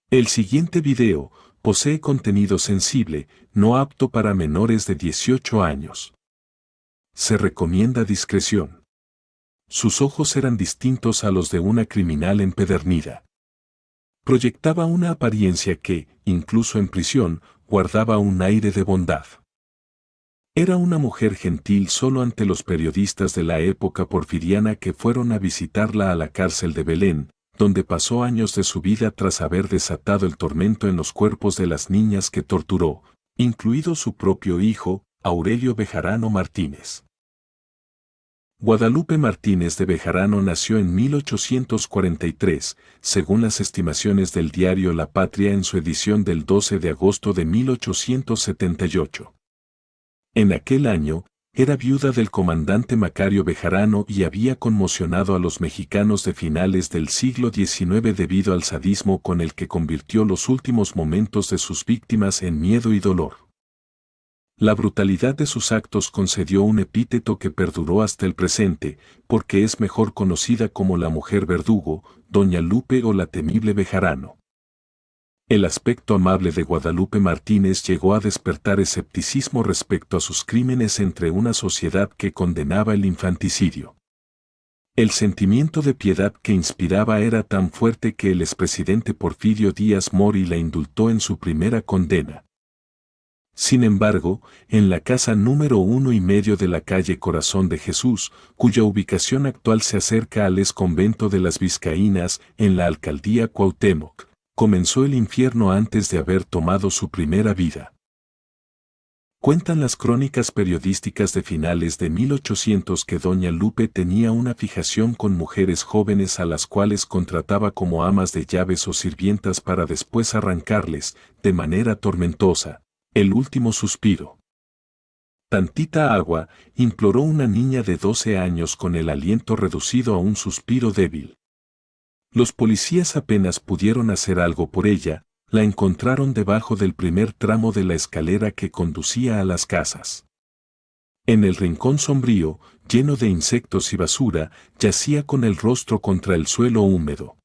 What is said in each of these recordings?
El siguiente video posee contenido sensible, no apto para menores de 18 años. Se recomienda discreción. Sus ojos eran distintos a los de una criminal empedernida. Proyectaba una apariencia que, incluso en prisión, guardaba un aire de bondad. Era una mujer gentil solo ante los periodistas de la época porfiriana que fueron a visitarla a la cárcel de Belén, donde pasó años de su vida tras haber desatado el tormento en los cuerpos de las niñas que torturó, incluido su propio hijo, Aurelio Bejarano Martínez. Guadalupe Martínez de Bejarano nació en 1843, según las estimaciones del diario La Patria en su edición del 12 de agosto de 1878. En aquel año, era viuda del comandante Macario Bejarano y había conmocionado a los mexicanos de finales del siglo XIX debido al sadismo con el que convirtió los últimos momentos de sus víctimas en miedo y dolor. La brutalidad de sus actos concedió un epíteto que perduró hasta el presente, porque es mejor conocida como la mujer verdugo, Doña Lupe o la temible Bejarano. El aspecto amable de Guadalupe Martínez llegó a despertar escepticismo respecto a sus crímenes entre una sociedad que condenaba el infanticidio. El sentimiento de piedad que inspiraba era tan fuerte que el expresidente Porfirio Díaz Mori la indultó en su primera condena. Sin embargo, en la casa número 1,5 de la calle Corazón de Jesús, cuya ubicación actual se acerca al exconvento de las Vizcaínas, en la alcaldía Cuauhtémoc, comenzó el infierno antes de haber tomado su primera vida. Cuentan las crónicas periodísticas de finales de 1800 que Doña Lupe tenía una fijación con mujeres jóvenes a las cuales contrataba como amas de llaves o sirvientas para después arrancarles, de manera tormentosa, el último suspiro. Tantita agua, imploró una niña de 12 años con el aliento reducido a un suspiro débil. Los policías apenas pudieron hacer algo por ella, la encontraron debajo del primer tramo de la escalera que conducía a las casas. En el rincón sombrío, lleno de insectos y basura, yacía con el rostro contra el suelo húmedo.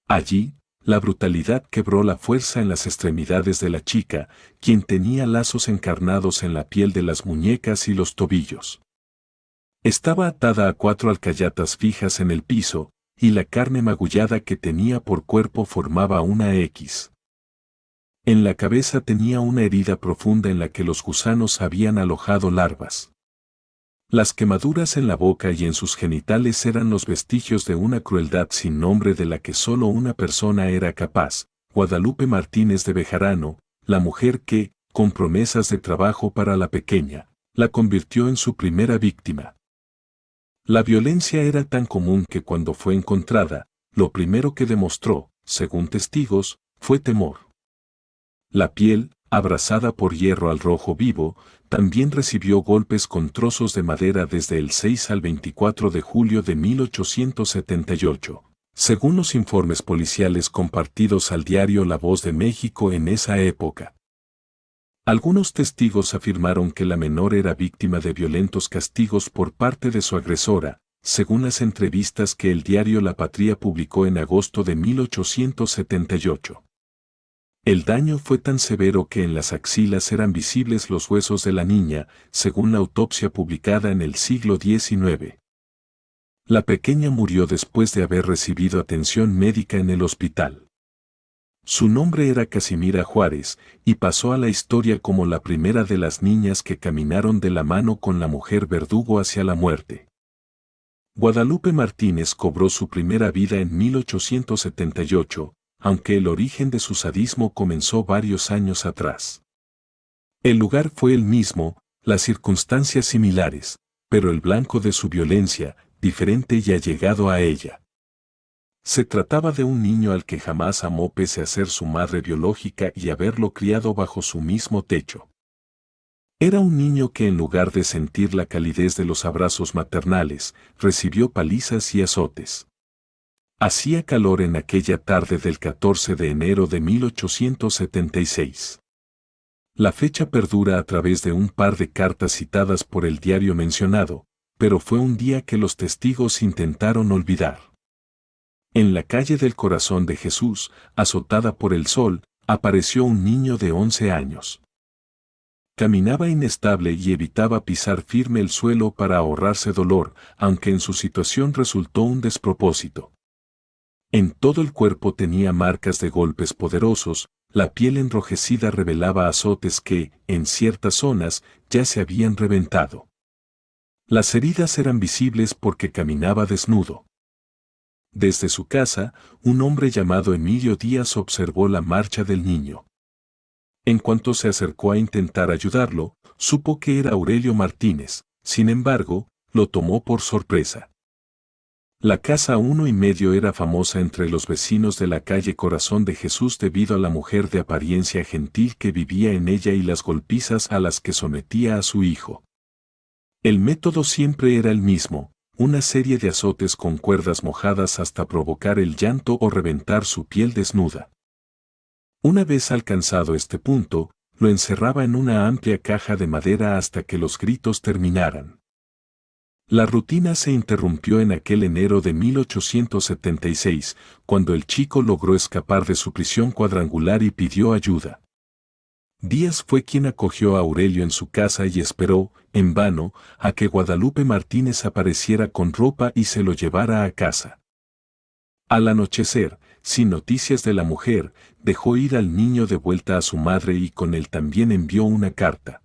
Allí, la brutalidad quebró la fuerza en las extremidades de la chica, quien tenía lazos encarnados en la piel de las muñecas y los tobillos. Estaba atada a 4 alcayatas fijas en el piso, y la carne magullada que tenía por cuerpo formaba una X. En la cabeza tenía una herida profunda en la que los gusanos habían alojado larvas. Las quemaduras en la boca y en sus genitales eran los vestigios de una crueldad sin nombre de la que solo una persona era capaz, Guadalupe Martínez de Bejarano, la mujer que, con promesas de trabajo para la pequeña, la convirtió en su primera víctima. La violencia era tan común que cuando fue encontrada, lo primero que demostró, según testigos, fue temor. La piel, abrasada por hierro al rojo vivo, también recibió golpes con trozos de madera desde el 6 al 24 de julio de 1878, según los informes policiales compartidos al diario La Voz de México en esa época. Algunos testigos afirmaron que la menor era víctima de violentos castigos por parte de su agresora, según las entrevistas que el diario La Patria publicó en agosto de 1878. El daño fue tan severo que en las axilas eran visibles los huesos de la niña, según la autopsia publicada en el siglo XIX. La pequeña murió después de haber recibido atención médica en el hospital. Su nombre era Casimira Juárez, y pasó a la historia como la primera de las niñas que caminaron de la mano con la mujer verdugo hacia la muerte. Guadalupe Martínez cobró su primera vida en 1878, aunque el origen de su sadismo comenzó varios años atrás. El lugar fue el mismo, las circunstancias similares, pero el blanco de su violencia, diferente y allegado a ella. Se trataba de un niño al que jamás amó pese a ser su madre biológica y haberlo criado bajo su mismo techo. Era un niño que en lugar de sentir la calidez de los abrazos maternales, recibió palizas y azotes. Hacía calor en aquella tarde del 14 de enero de 1876. La fecha perdura a través de un par de cartas citadas por el diario mencionado, pero fue un día que los testigos intentaron olvidar. En la calle del Corazón de Jesús, azotada por el sol, apareció un niño de 11 años. Caminaba inestable y evitaba pisar firme el suelo para ahorrarse dolor, aunque en su situación resultó un despropósito. En todo el cuerpo tenía marcas de golpes poderosos, la piel enrojecida revelaba azotes que, en ciertas zonas, ya se habían reventado. Las heridas eran visibles porque caminaba desnudo. Desde su casa, un hombre llamado Emilio Díaz observó la marcha del niño. En cuanto se acercó a intentar ayudarlo, supo que era Aurelio Martínez, sin embargo, lo tomó por sorpresa. La casa 1,5 era famosa entre los vecinos de la calle Corazón de Jesús debido a la mujer de apariencia gentil que vivía en ella y las golpizas a las que sometía a su hijo. El método siempre era el mismo, una serie de azotes con cuerdas mojadas hasta provocar el llanto o reventar su piel desnuda. Una vez alcanzado este punto, lo encerraba en una amplia caja de madera hasta que los gritos terminaran. La rutina se interrumpió en aquel enero de 1876, cuando el chico logró escapar de su prisión cuadrangular y pidió ayuda. Díaz fue quien acogió a Aurelio en su casa y esperó, en vano, a que Guadalupe Martínez apareciera con ropa y se lo llevara a casa. Al anochecer, sin noticias de la mujer, dejó ir al niño de vuelta a su madre y con él también envió una carta.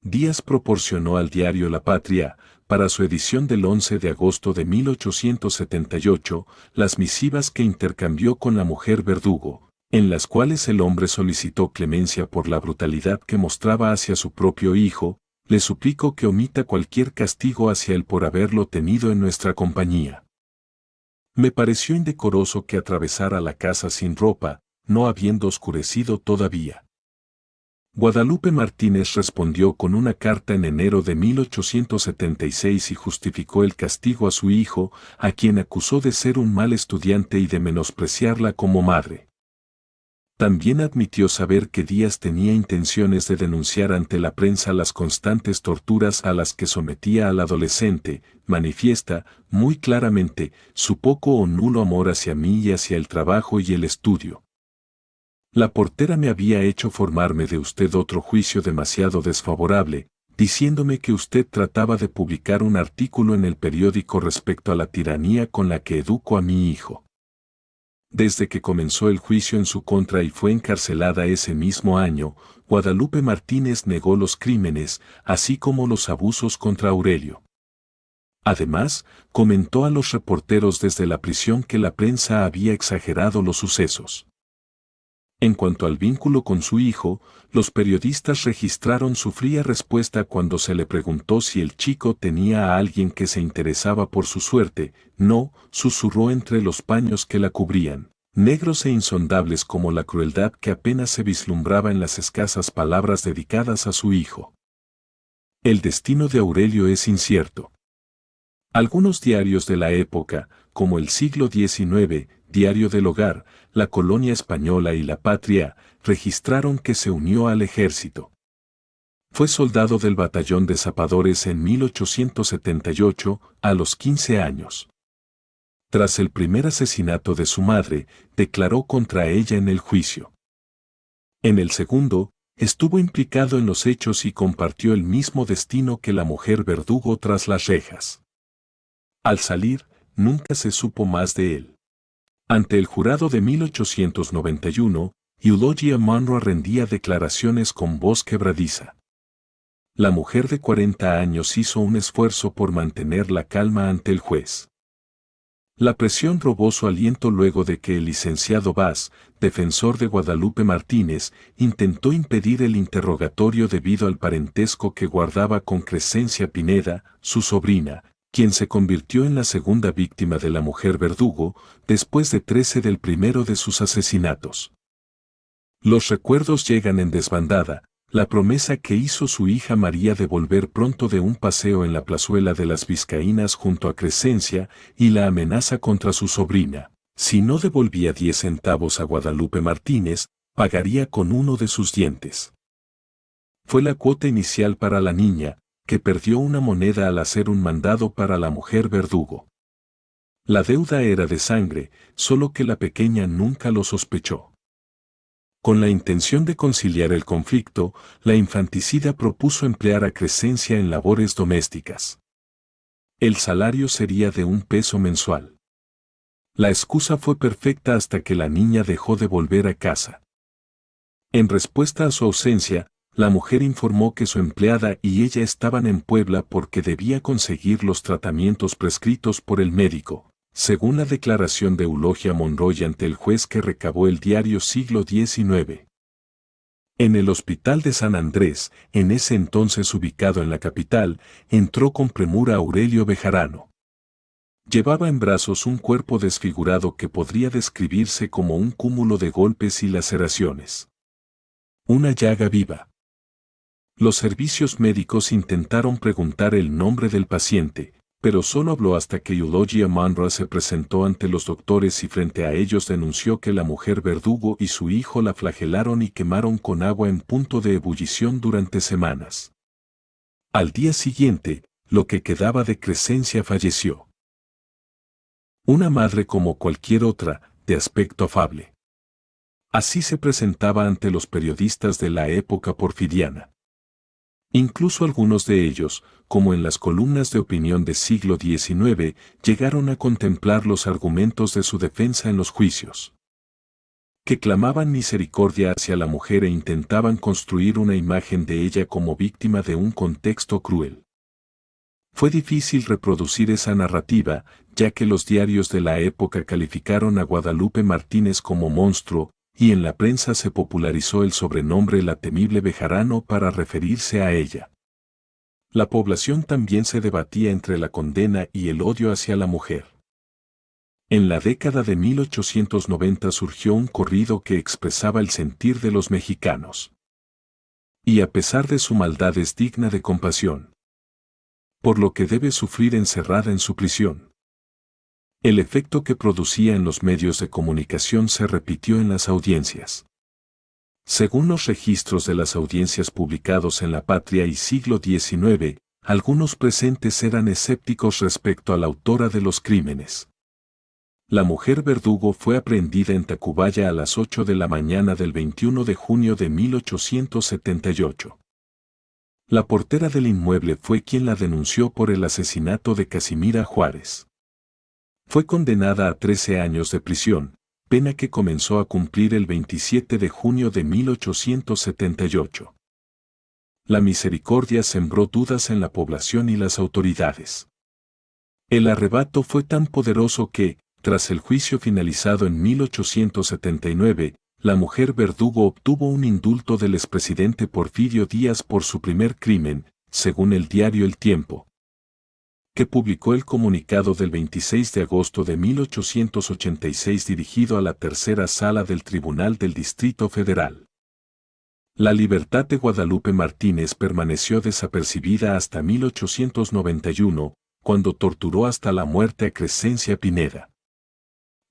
Díaz proporcionó al diario La Patria, para su edición del 11 de agosto de 1878, las misivas que intercambió con la mujer Verdugo, en las cuales el hombre solicitó clemencia por la brutalidad que mostraba hacia su propio hijo, le suplico que omita cualquier castigo hacia él por haberlo tenido en nuestra compañía. Me pareció indecoroso que atravesara la casa sin ropa, no habiendo oscurecido todavía. Guadalupe Martínez respondió con una carta en enero de 1876 y justificó el castigo a su hijo, a quien acusó de ser un mal estudiante y de menospreciarla como madre. También admitió saber que Díaz tenía intenciones de denunciar ante la prensa las constantes torturas a las que sometía al adolescente, manifiesta, muy claramente, su poco o nulo amor hacia mí y hacia el trabajo y el estudio. La portera me había hecho formarme de usted otro juicio demasiado desfavorable, diciéndome que usted trataba de publicar un artículo en el periódico respecto a la tiranía con la que educo a mi hijo. Desde que comenzó el juicio en su contra y fue encarcelada ese mismo año, Guadalupe Martínez negó los crímenes, así como los abusos contra Aurelio. Además, comentó a los reporteros desde la prisión que la prensa había exagerado los sucesos. En cuanto al vínculo con su hijo, los periodistas registraron su fría respuesta cuando se le preguntó si el chico tenía a alguien que se interesaba por su suerte. No, susurró entre los paños que la cubrían, negros e insondables como la crueldad que apenas se vislumbraba en las escasas palabras dedicadas a su hijo. El destino de Aurelio es incierto. Algunos diarios de la época, como el Siglo XIX, Diario del Hogar, La Colonia Española y La Patria, registraron que se unió al ejército. Fue soldado del batallón de zapadores en 1878, a los 15 años. Tras el primer asesinato de su madre, declaró contra ella en el juicio. En el segundo, estuvo implicado en los hechos y compartió el mismo destino que la mujer Verdugo tras las rejas. Al salir, nunca se supo más de él. Ante el jurado de 1891, Eulogia Monroe rendía declaraciones con voz quebradiza. La mujer de 40 años hizo un esfuerzo por mantener la calma ante el juez. La presión robó su aliento luego de que el licenciado Vaz, defensor de Guadalupe Martínez, intentó impedir el interrogatorio debido al parentesco que guardaba con Crescencia Pineda, su sobrina, quien se convirtió en la segunda víctima de la mujer Verdugo, después de 13 del primero de sus asesinatos. Los recuerdos llegan en desbandada, la promesa que hizo su hija María de volver pronto de un paseo en la plazuela de las Vizcaínas junto a Crescencia y la amenaza contra su sobrina. Si no devolvía 10 centavos a Guadalupe Martínez, pagaría con uno de sus dientes. Fue la cuota inicial para la niña, que perdió una moneda al hacer un mandado para la mujer Verdugo. La deuda era de sangre, solo que la pequeña nunca lo sospechó. Con la intención de conciliar el conflicto, la infanticida propuso emplear a Crescencia en labores domésticas. El salario sería de $1 mensual. La excusa fue perfecta hasta que la niña dejó de volver a casa. En respuesta a su ausencia, la mujer informó que su empleada y ella estaban en Puebla porque debía conseguir los tratamientos prescritos por el médico, según la declaración de Eulogia Monroy ante el juez que recabó el diario Siglo XIX. En el hospital de San Andrés, en ese entonces ubicado en la capital, entró con premura Aurelio Bejarano. Llevaba en brazos un cuerpo desfigurado que podría describirse como un cúmulo de golpes y laceraciones. Una llaga viva. Los servicios médicos intentaron preguntar el nombre del paciente, pero solo habló hasta que Eulogia Monroy se presentó ante los doctores y frente a ellos denunció que la mujer verdugo y su hijo la flagelaron y quemaron con agua en punto de ebullición durante semanas. Al día siguiente, lo que quedaba de Crescencia falleció. Una madre como cualquier otra, de aspecto afable. Así se presentaba ante los periodistas de la época porfiriana. Incluso algunos de ellos, como en las columnas de opinión del siglo XIX, llegaron a contemplar los argumentos de su defensa en los juicios. Que clamaban misericordia hacia la mujer e intentaban construir una imagen de ella como víctima de un contexto cruel. Fue difícil reproducir esa narrativa, ya que los diarios de la época calificaron a Guadalupe Martínez como monstruo, y en la prensa se popularizó el sobrenombre La Temible Bejarano para referirse a ella. La población también se debatía entre la condena y el odio hacia la mujer. En la década de 1890 surgió un corrido que expresaba el sentir de los mexicanos. Y a pesar de su maldad es digna de compasión. Por lo que debe sufrir encerrada en su prisión. El efecto que producía en los medios de comunicación se repitió en las audiencias. Según los registros de las audiencias publicados en La Patria y Siglo XIX, algunos presentes eran escépticos respecto a la autora de los crímenes. La mujer verdugo fue aprehendida en Tacubaya a las 8 de la mañana del 21 de junio de 1878. La portera del inmueble fue quien la denunció por el asesinato de Casimira Juárez. Fue condenada a 13 años de prisión, pena que comenzó a cumplir el 27 de junio de 1878. La misericordia sembró dudas en la población y las autoridades. El arrebato fue tan poderoso que, tras el juicio finalizado en 1879, la mujer verdugo obtuvo un indulto del expresidente Porfirio Díaz por su primer crimen, según el diario El Tiempo, que publicó el comunicado del 26 de agosto de 1886 dirigido a la tercera sala del Tribunal del Distrito Federal. La libertad de Guadalupe Martínez permaneció desapercibida hasta 1891, cuando torturó hasta la muerte a Crescencia Pineda.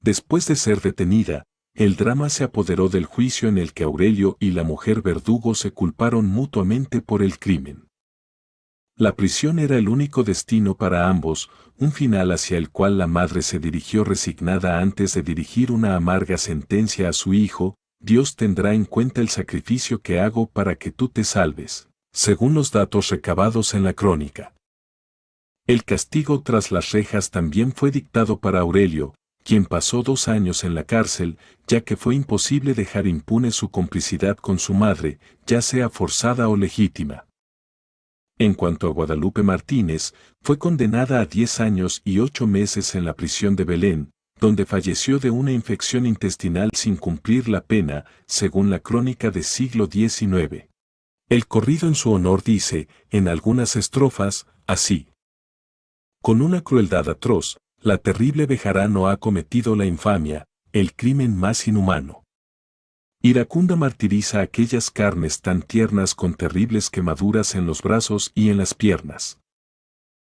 Después de ser detenida, el drama se apoderó del juicio en el que Aurelio y la mujer verdugo se culparon mutuamente por el crimen. La prisión era el único destino para ambos, un final hacia el cual la madre se dirigió resignada antes de dirigir una amarga sentencia a su hijo: Dios tendrá en cuenta el sacrificio que hago para que tú te salves, según los datos recabados en la crónica. El castigo tras las rejas también fue dictado para Aurelio, quien pasó 2 años en la cárcel, ya que fue imposible dejar impune su complicidad con su madre, ya sea forzada o legítima. En cuanto a Guadalupe Martínez, fue condenada a 10 años y 8 meses en la prisión de Belén, donde falleció de una infección intestinal sin cumplir la pena, según la crónica de siglo XIX. El corrido en su honor dice, en algunas estrofas, así: con una crueldad atroz, la terrible Bejarano ha cometido la infamia, el crimen más inhumano. Iracunda martiriza aquellas carnes tan tiernas con terribles quemaduras en los brazos y en las piernas.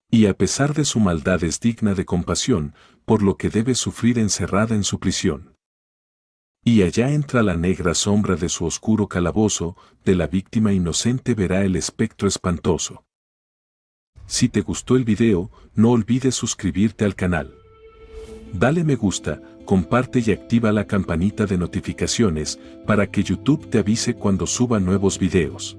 Y a pesar de su maldad es digna de compasión, por lo que debe sufrir encerrada en su prisión. Y allá entra la negra sombra de su oscuro calabozo, de la víctima inocente verá el espectro espantoso. Si te gustó el video, no olvides suscribirte al canal. Dale me gusta, comparte y activa la campanita de notificaciones para que YouTube te avise cuando suba nuevos videos.